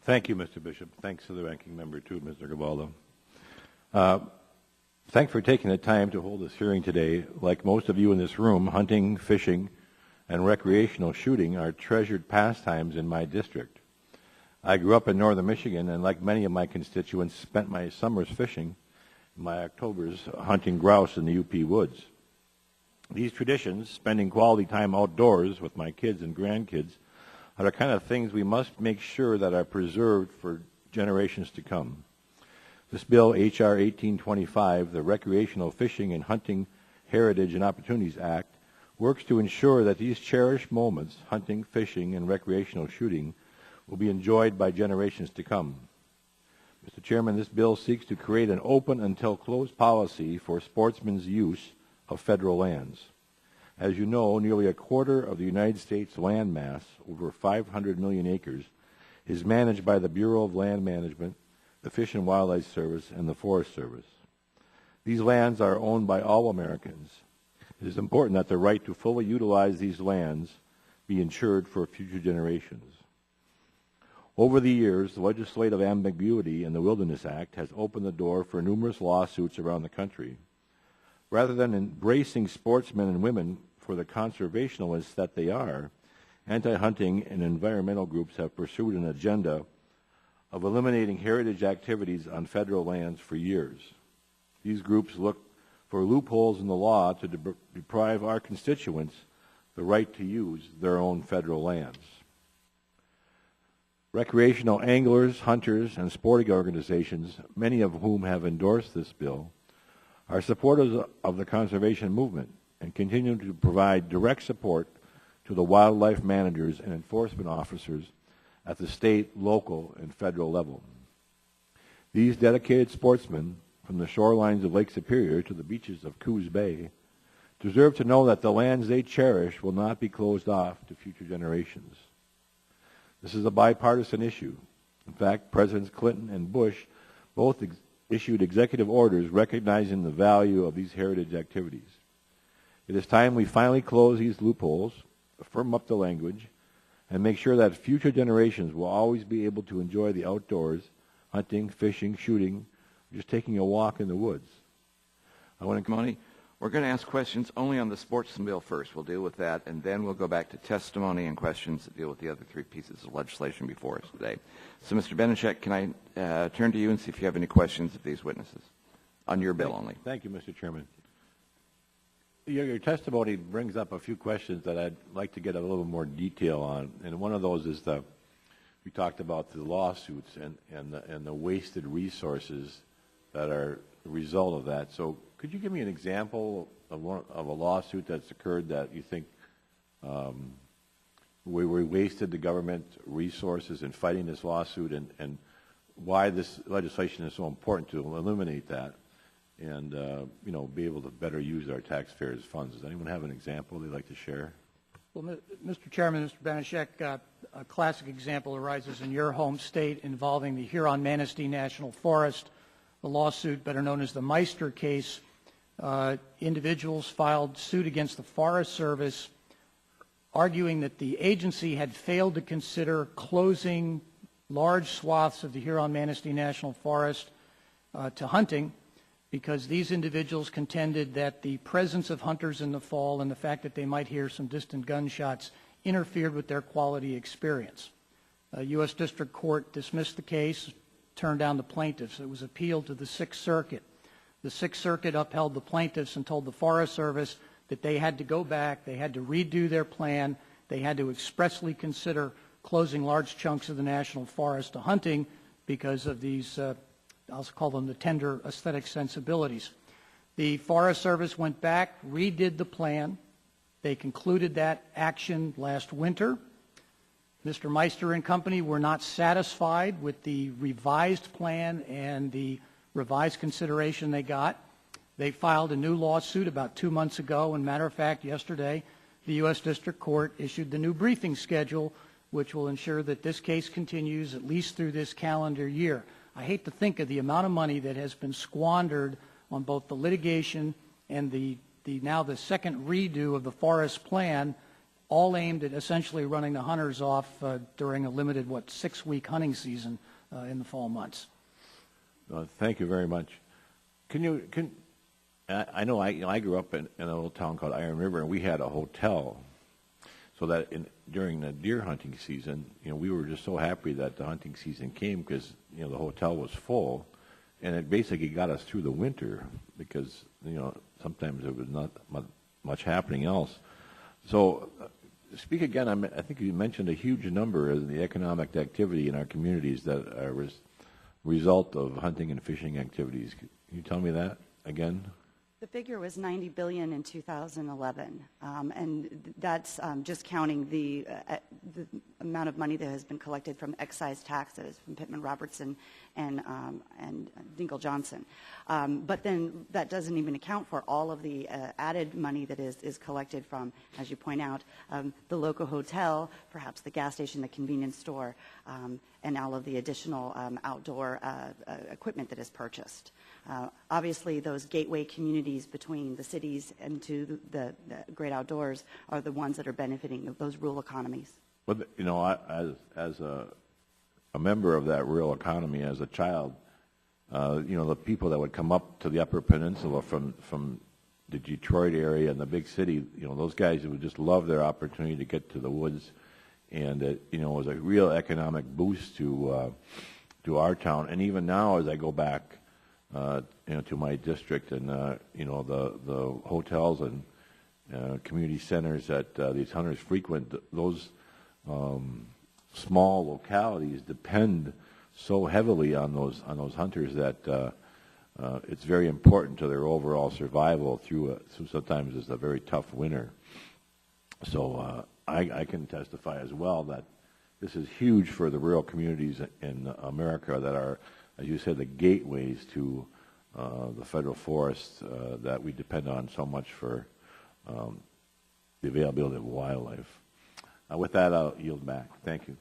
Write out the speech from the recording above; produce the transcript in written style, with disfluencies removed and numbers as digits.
Thank you, Mr. Bishop. Thanks to the ranking member, too, Mr. Gabaldo. Thanks for taking the time to hold this hearing today. Like most of you in this room, hunting, fishing, and recreational shooting are treasured pastimes in my district. I grew up in northern Michigan, and like many of my constituents, spent my summers fishing, my Octobers hunting grouse in the UP woods. These traditions, spending quality time outdoors with my kids and grandkids, are the kind of things we must make sure that are preserved for generations to come. This bill, H.R. 1825, the Recreational Fishing and Hunting Heritage and Opportunities Act, works to ensure that these cherished moments, hunting, fishing, and recreational shooting, will be enjoyed by generations to come. Mr. Chairman, this bill seeks to create an open until closed policy for sportsmen's use of federal lands. As you know, nearly a quarter of the United States land mass, over 500 million acres, is managed by the Bureau of Land Management, the Fish and Wildlife Service, and the Forest Service. These lands are owned by all Americans. It is important that the right to fully utilize these lands be ensured for future generations. Over the years, the legislative ambiguity in the Wilderness Act has opened the door for numerous lawsuits around the country. Rather than embracing sportsmen and women for the conservationists that they are, anti-hunting and environmental groups have pursued an agenda of eliminating heritage activities on federal lands for years. These groups look for loopholes in the law to deprive our constituents the right to use their own federal lands. Recreational anglers, hunters, and sporting organizations, many of whom have endorsed this bill, are supporters of the conservation movement and continue to provide direct support to the wildlife managers and enforcement officers at the state, local, and federal level. These dedicated sportsmen, from the shorelines of Lake Superior to the beaches of Coos Bay, deserve to know that the lands they cherish will not be closed off to future generations. This is a bipartisan issue. In fact, Presidents Clinton and Bush both issued executive orders recognizing the value of these heritage activities. It is time we finally close these loopholes, firm up the language, and make sure that future generations will always be able to enjoy the outdoors, hunting, fishing, shooting, just taking a walk in the woods. I want to... We're going to ask questions only on the Sportsmen bill first. We'll deal with that, and then we'll go back to testimony and questions that deal with the other three pieces of legislation before us today. So, Mr. Benishek, can I turn to you and see if you have any questions of these witnesses on your bill only? Thank you, Mr. Chairman. Your testimony brings up a few questions that I'd like to get a little more detail on, and one of those is we talked about the lawsuits and the wasted resources that are the result of that. So could you give me an example of a lawsuit that's occurred that you think we wasted the government resources in fighting this lawsuit, and why this legislation is so important to eliminate that and be able to better use our taxpayers' funds? Does anyone have an example they'd like to share? Well, Mr. Chairman, Mr. Benishek, a classic example arises in your home state involving the Huron-Manistee National Forest, the lawsuit better known as the Meister case. Individuals filed suit against the Forest Service arguing that the agency had failed to consider closing large swaths of the Huron-Manistee National Forest to hunting, because these individuals contended that the presence of hunters in the fall and the fact that they might hear some distant gunshots interfered with their quality experience. A U.S. District Court dismissed the case, turned down the plaintiffs. It was appealed to the Sixth Circuit. The Sixth Circuit upheld the plaintiffs and told the Forest Service that they had to go back, they had to redo their plan, they had to expressly consider closing large chunks of the national forest to hunting because of these, I'll call them the tender aesthetic sensibilities. The Forest Service went back, redid the plan. They concluded that action last winter. Mr. Meister and company were not satisfied with the revised plan and the revised consideration they got. They filed a new lawsuit about 2 months ago, and matter of fact, yesterday, the U.S. District Court issued the new briefing schedule, which will ensure that this case continues at least through this calendar year. I hate to think of the amount of money that has been squandered on both the litigation and the now the second redo of the forest plan, all aimed at essentially running the hunters off during a limited, 6-week hunting season in the fall months. Thank you very much. I know I grew up in a little town called Iron River, and we had a hotel, so that during the deer hunting season, we were just so happy that the hunting season came because the hotel was full, and it basically got us through the winter because sometimes there was not much happening else. So, speak again. I think you mentioned a huge number of the economic activity in our communities that are result of hunting and fishing activities. Can you tell me that again? The figure was $90 billion in 2011, and that's just counting the amount of money that has been collected from excise taxes from Pittman Robertson and Dingle Johnson. But then that doesn't even account for all of the added money that is collected from, as you point out, the local hotel, perhaps the gas station, the convenience store, and all of the additional outdoor equipment that is purchased. Obviously, those gateway communities between the cities and to the great outdoors are the ones that are benefiting those rural economies. Well, as a member of that rural economy as a child, the people that would come up to the Upper Peninsula from the Detroit area and the big city, those guys would just love their opportunity to get to the woods, and it was a real economic boost to our town. And even now, as I go back to my district and the hotels and community centers that these hunters frequent, those small localities depend so heavily on those hunters that it's very important to their overall survival through sometimes it's a very tough winter. So I can testify as well that this is huge for the rural communities in America that are, as you said, the gateways to the federal forests that we depend on so much for the availability of wildlife. With that, I'll yield back. Thank you.